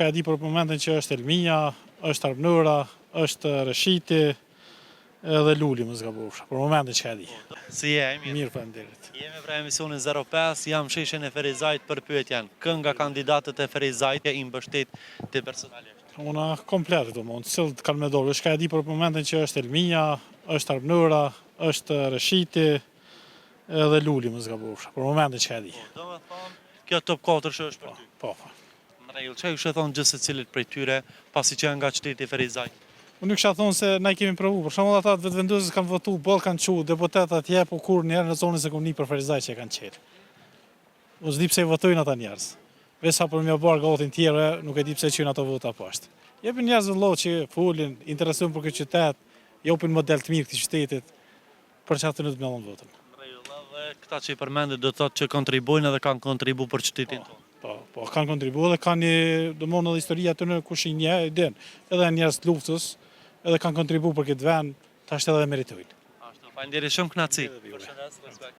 Ka e di për momentin që është Elmia, është Arpënora, është Reshiti edhe Luli më zgabofsh. Për momentin që ka e di. Si je, mirë? Mirë faleminderit. Jemi pra emisionin 05, jam sheshen e Ferizajt për pyetjen. Kë nga kandidatët e Ferizajt i mbështet ti personalisht? Una komplet domon, cilët kanë me dorë. Është ka e di për momentin që është Elmia, është Arpënora, është Reshiti edhe Luli më zgabofsh. Për momentin që ka e di. Do me thonë, kjo top 4 që është për ty. Po. Në rregull, çfarë ju thonë gjithë secilit prej tyre, pasi që janë nga qyteti Ferizajt? Unë kisha thonë se na i kemi provu. Për shembull ata vetëvendosës kanë votu, boll kanë çu deputet atje, po kur një herë në zonën se komunik për Ferizaj që e kanë qelë. U s'di pse votojnë ata njerëz. Veç sa për më bërë gatin tjerë, nuk e di pse çojnë ato vota poshtë. Jepin njerëz vëllai që folin, interesojnë për këtë qytet, japin model të mirë këtij qytetit për çfarë të mbellon votën. Në rregull, dhe këta që i përmendit do të thotë që kontribuojnë edhe kanë kontribu për qytetin tonë. Po, kanë kontribuar dhe kanë domosdoshmë edhe historia të në kush i njeh, e din. Edhe njerëz të luftës, edhe kanë kontribuar për këtë vend, tash edhe meritojnë. Ashtu, faleminderit shumë, knaçi. Përshëndes, respekt.